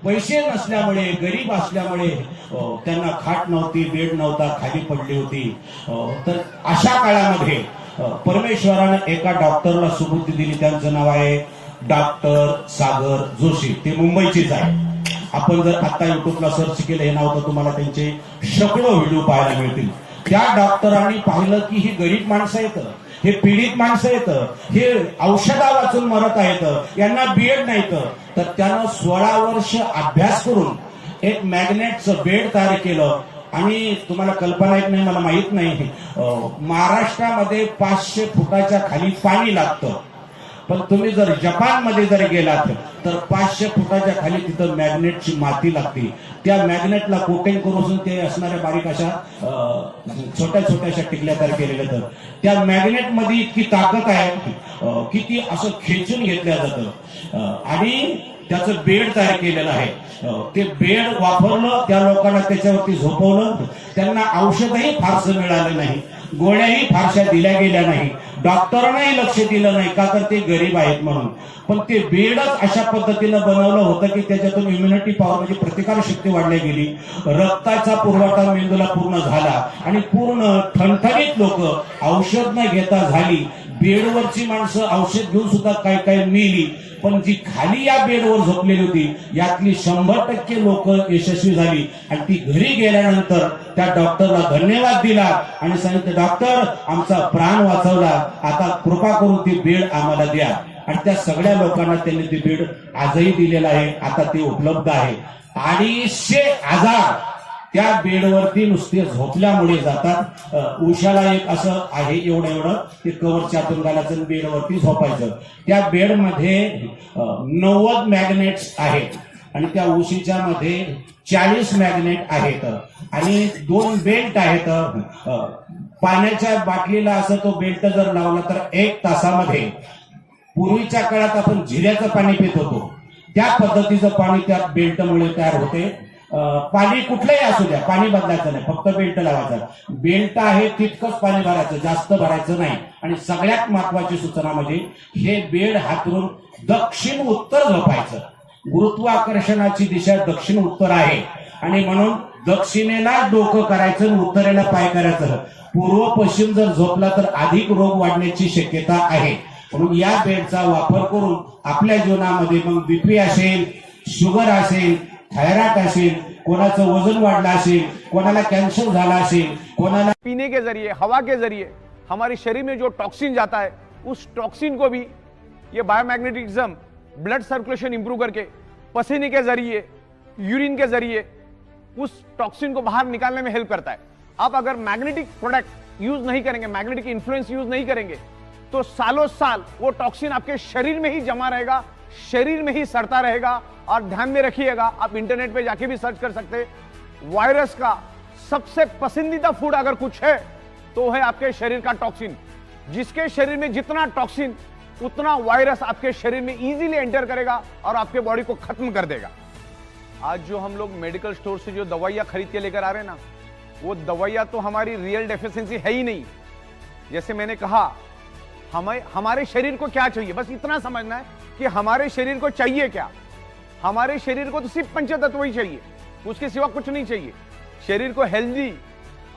पैसे नसल्यामुळे, गरीब असल्यामुळे त्यांना खाट नव्हती, बेड नव्हता, खाली पडली होती. तर अशा काळामध्ये परमेश्वरानं एका डॉक्टरला सुबुद्धी दिली. त्यांचं नाव आहे डॉक्टर सागर जोशी. ते मुंबईचेच आहे. आपण जर आता युट्यूबला सर्च केलं हे नाव तर तुम्हाला त्यांचे शेकडो व्हिडिओ पाहायला मिळतील. त्या डॉक्टरांनी पाहिलं की ही गरीब माणसं आहेत, हे पीडित माणसं आहेत, हे औषधा वाचून मरत आहेत, यांना बीएड नाही. तर त्यानं 16 वर्ष अभ्यास करून एक मॅग्नेटचं बेड तयार केलं. आणि तुम्हाला कल्पना येत नाही, मला माहित नाही, महाराष्ट्रामध्ये 500 फुटाच्या खाली पाणी लागतं. पण तुम्ही जर जपानमध्ये जर गेलात तर 500 फुटाच्या खाली तिथं मॅग्नेटची माती लागते. त्या मॅग्नेटला कोटिंग करून ते असणाऱ्या बारीक अशा छोट्या छोट्याशा टिकल्या तयार केलेल्या. तर त्या मॅग्नेटमध्ये इतकी ताकद आहे की ती असं खेचून घेतल्या जातं आणि त्याचं बेड तयार केलेलं आहे. ते बेड वापरलं, त्या लोकांना त्याच्यावरती झोपवलं. त्यांना औषधही फारसं मिळालं नाही, गोळ्याही फारशा दिल्या गेल्या नाही, डॉक्टरांनाही लक्ष दिलं नाही, का तर ते गरीब आहेत म्हणून. पण ते बेडच अशा पद्धतीनं बनवलं होतं की त्याच्यातून इम्युनिटी पॉवर म्हणजे प्रतिकारशक्ती वाढली गेली, रक्ताचा पुरवठा मेंदूला पूर्ण झाला आणि पूर्ण ठणठणीत लोक औषध न घेता झाली. बेडवरची माणसं औषध घेऊन सुद्धा काही काही मेली. पण जी खाली या बेडवर झोपलेली होती यातली 100% लोक यशस्वी झाली. आणि ती घरी गेल्यानंतर त्या डॉक्टरला धन्यवाद दिला आणि सांगितलं, डॉक्टर आमचा प्राण वाचवला, आता कृपा करून ती बेड आम्हाला द्या. आणि त्या सगळ्या लोकांना त्यांनी ती बेड आजही दिलेलं आहे. आता ते उपलब्ध आहे. 250 आजार त्या बेडवरती नुसते झोपल्यामुळे जातात. उशाला एक असं आहे एवढं एवढं ते कवरच्या आतून घालायचं, बेडवरती झोपायचं. त्या बेडमध्ये 90 मॅग्नेट्स आहेत आणि त्या उशीच्या मध्ये 40 मॅग्नेट आहेत आणि 2 बेल्ट आहेत. पाण्याच्या बाटलीला असं तो बेल्ट जर लावला तर 1 तासामध्ये, पूर्वीच्या काळात आपण झिऱ्याचं पाणी पित होतो त्या पद्धतीचं पाणी त्या बेल्टमुळे तयार होते. पाणी कुठलंही असू द्या, पाणी बदलायचं नाही, फक्त बेल्ट लावायचा. बेल्ट आहे तितकंच पाणी भरायचं, जास्त भरायचं नाही. आणि सगळ्यात महत्वाची सूचना म्हणजे हे बेड हातरून दक्षिण उत्तर झोपायचं. गुरुत्वाकर्षणाची दिशा दक्षिण उत्तर आहे आणि म्हणून दक्षिणेला डोकं करायचं आणि उत्तरेला पाय करायचं. पूर्व पश्चिम जर झोपला तर अधिक रोग वाढण्याची शक्यता आहे. म्हणून या बेडचा वापर करून आपल्या जीवनामध्ये मग बीपी असेल, शुगर असेल, थायरॉइड असेल, कोणाचं वजन वाढलं असेल, कोणाला कैंसर झाला असेल, कोणाला पीने के जरिए, हवा के जरिए हमारे शरीर में जो टॉक्सिन जाता है उस टॉक्सिन को भी ये बायोमैग्नेटिज्म ब्लड सर्कुलेशन इंप्रूव करके पसीने के जरिए, यूरिन के जरिए उस टॉक्सिन को बाहर निकालने में हेल्प करता है. आप अगर मैग्नेटिक प्रोडक्ट यूज नहीं करेंगे, मैग्नेटिक इन्फ्लुएंस यूज नहीं करेंगे तो सालों साल वो टॉक्सिन आपके शरीर में ही जमा रहेगा, शरीर में ही सड़ता रहेगा. और ध्यान में रखिएगा, आप इंटरनेट पे जाके भी सर्च कर सकते हैं, वायरस का सबसे पसंदीदा फूड अगर कुछ है तो है आपके शरीर का टॉक्सिन. जिसके शरीर में जितना टॉक्सिन उतना वायरस आपके शरीर में इजीली एंटर करेगा और आपके बॉडी को खत्म कर देगा. आज जो हम लोग मेडिकल स्टोर से जो दवाइयां खरीद के लेकर आ रहे हैं ना, वो दवाइयां तो हमारी रियल डेफिशिएंसी है ही नहीं. जैसे मैंने कहा, हमारे शरीर को क्या चाहिए, बस इतना समझना है कि हमारे शरीर को चाहिए क्या. हमारे शरीर को तो सिर्फ पंचतत्व ही चाहिए, उसके सिवा कुछ नहीं चाहिए. शरीर को हेल्दी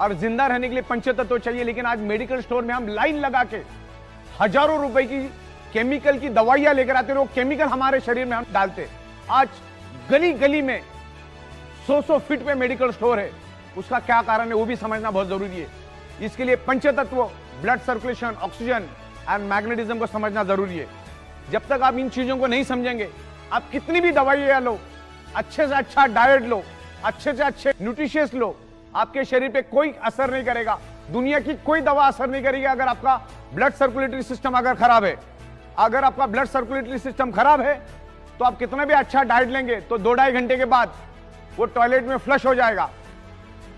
और जिंदा रहने के लिए पंचतत्व चाहिए. लेकिन आज मेडिकल स्टोर में हम लाइन लगा के हजारों रुपए की केमिकल की दवाइयां लेकर आते हैं. वो केमिकल हमारे शरीर में हम डालते. आज गली गली में 100 फीट पे मेडिकल स्टोर है. उसका क्या कारण है वो भी समझना बहुत जरूरी है. इसके लिए पंचतत्व, blood circulation, oxygen and magnetism को समझना जरूरी है. जब तक आप इन चीजों को नहीं समझेंगे, आप कितनी भी दवाइयां लो, अच्छे से अच्छा डाइट लो, अच्छे से अच्छे न्यूट्रिशियस लो, आपके शरीर पे कोई असर नहीं करेगा. दुनिया की कोई दवा असर नहीं करेगी अगर आपका ब्लड सर्कुलेटरी सिस्टम अगर खराब है. अगर आपका ब्लड सर्कुलेटरी सिस्टम खराब है तो आप कितना भी अच्छा डाइट लेंगे तो 2-2.5 घंटे के बाद वो टॉयलेट में फ्लश हो जाएगा.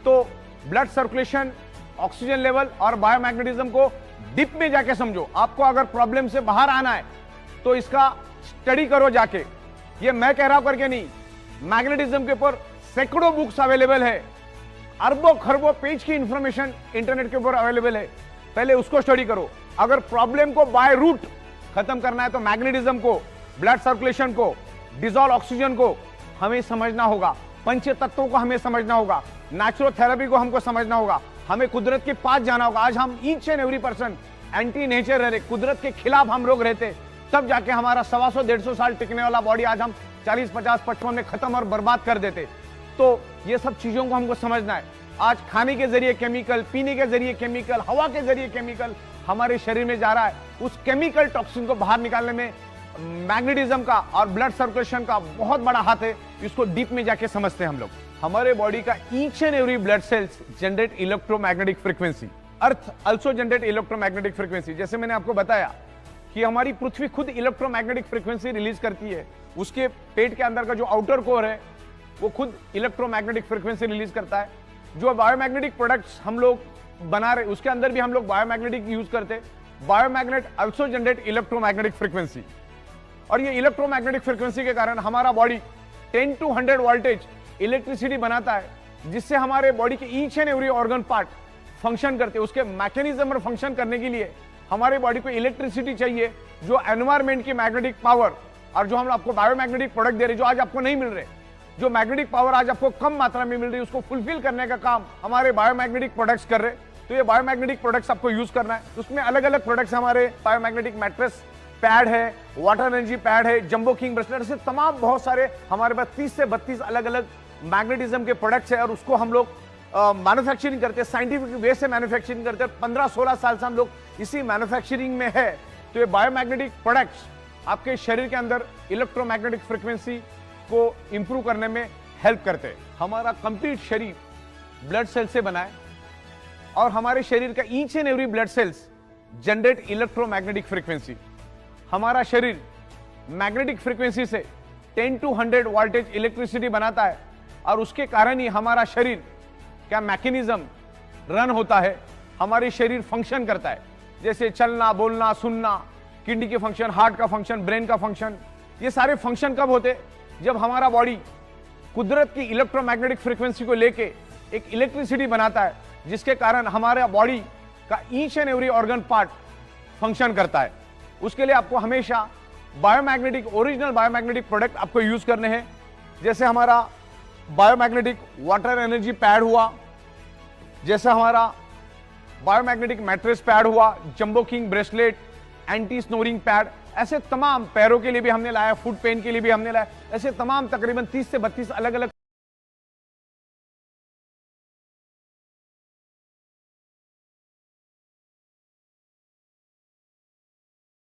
तो ब्लड सर्कुलेशन, ऑक्सीजन लेवल और बायोमैग्नेटिज्म को डीप में जाके समझो. आपको अगर प्रॉब्लम से बाहर आना है तो इसका स्टडी करो जाके. ये मैं कह रहा हूं करके नहीं, मैग्नेटिज्म के ऊपर सैकड़ों बुक्स अवेलेबल है, अरबों खरबों पेज की इंफॉर्मेशन इंटरनेट के ऊपर अवेलेबल है. पहले उसको स्टडी करो. अगर प्रॉब्लम को बाय रूट खत्म करना है तो मैग्नेटिज्म को, ब्लड सर्कुलेशन को, डिजॉल्व ऑक्सीजन को हमें समझना होगा, पंच तत्वों को हमें समझना होगा, नेचुरोथेरेपी को हमको समझना होगा, हमें कुदरत के पास जाना होगा। आज हम each and every person anti nature रहे, कुदरत के खिलाफ हम लोग रहते, तब जाके हमारा 125-150 साल टिकने वाला बॉडी आज हम 40, 50, 55 में खत्म और बर्बाद कर देते। तो ये सब चीजों को हमको समझना है। आज खाने के जरिए केमिकल, पीने के जरिए केमिकल, हवा के जरिए केमिकल हमारे शरीर में जा रहा है। उस केमिकल टॉक्सिन को बाहर निकालने में मैग्नेटिज्म का और ब्लड सर्कुलेशन का बहुत बड़ा हाथ है। इसको डीप में जाके समझते हैं हम लोग। हमारे बॉडी का each and every blood cells generate electromagnetic frequency, earth also generate electromagnetic frequency. जैसे मैंने आपको बताया कि हमारी पृथ्वी खुद इलेक्ट्रोमैग्नेटिक फ्रीक्वेंसी रिलीज करती है, उसके पेट के अंदर का जो आउटर कोर है वो खुद इलेक्ट्रोमैग्नेटिक फ्रीक्वेंसी रिलीज करता है। जो बायोमैग्नेटिक प्रोडक्ट्स हम लोग बना रहे उसके अंदर भी हम लोग बायोमैग्नेटिक यूज करते हैं। बायोमैग्नेट आल्सो जनरेट इलेक्ट्रोमैग्नेटिक फ्रीक्वेंसी, और ये इलेक्ट्रोमैग्नेटिक फ्रीक्वेंसी के कारण हमारा बॉडी 10 to 100 वोल्टेज इलेक्ट्रिसिटी बनाता है, जिससे हमारे बॉडी के each and every organ part function करते हैं। उसके मैकेनिज्म और फंक्शन करने के लिए हमारे बॉडी को इलेक्ट्रिसिटी चाहिए, जो एनवायरमेंट की मैग्नेटिक पावर और जो हम आपको बायोमैग्नेटिक प्रोडक्ट दे रहे जो आज आपको नहीं मिल रहे, जो मैग्नेटिक पावर आज आपको कम मात्रा में मिल रही है, उसको फुलफिल करने का काम हमारे बायोमैग्नेटिक प्रोडक्ट्स कर रहे। तो ये बायोमैग्नेटिक प्रोडक्ट्स आपको यूज करना है। उसमें अलग अलग प्रोडक्ट्स हमारे बायोमैग्नेटिक मैट्रेस पैड है, वाटर एनर्जी पैड है, जंबो किंग ब्रेसलेट से तमाम बहुत सारे हमारे पास 30 से 32 अलग अलग मैग्नेटिज्म के प्रोडक्ट्स है, और उसको हम लोग मैन्युफैक्चरिंग करते हैं, साइंटिफिक वे से मैन्युफैक्चरिंग करते हैं। 15-16 साल से हम लोग इसी मैन्युफैक्चरिंग में है। तो ये बायोमैग्नेटिक प्रोडक्ट्स आपके शरीर के अंदर इलेक्ट्रोमैग्नेटिक फ्रीक्वेंसी को इंप्रूव करने में हेल्प करते हैं। हमारा कंप्लीट शरीर ब्लड सेल से बना है, और हमारे शरीर का each and every blood cells generate electromagnetic frequency. हमारा शरीर मैग्नेटिक फ्रीक्वेंसी से 10 to 100 वोल्टेज इलेक्ट्रिसिटी बनाता है, और उसके कारण ही हमारा शरीर क्या मैकेनिज्म रन होता है, हमारे शरीर फंक्शन करता है, जैसे चलना, बोलना, सुनना, किडनी के फंक्शन, हार्ट का फंक्शन, ब्रेन का फंक्शन। ये सारे फंक्शन कब होते? जब हमारा बॉडी कुदरत की इलेक्ट्रोमैग्नेटिक फ्रीक्वेंसी को लेके एक इलेक्ट्रिसिटी बनाता है, जिसके कारण हमारा बॉडी का each and every organ part function करता है। उसके लिए आपको हमेशा बायोमैग्नेटिक, ओरिजिनल बायोमैग्नेटिक प्रोडक्ट आपको यूज करने हैं। जैसे हमारा बायोमैग्नेटिक वाटर एनर्जी पैड हुआ, जैसे हमारा बायोमैग्नेटिक मैट्रेस पैड हुआ, jumbo king bracelet, anti snoring pad, ऐसे तमाम, पैरों के लिए भी हमने लाया, फुट पेन के लिए भी हमने लाया, ऐसे तमाम तकरीबन 30 से 32 अलग अलग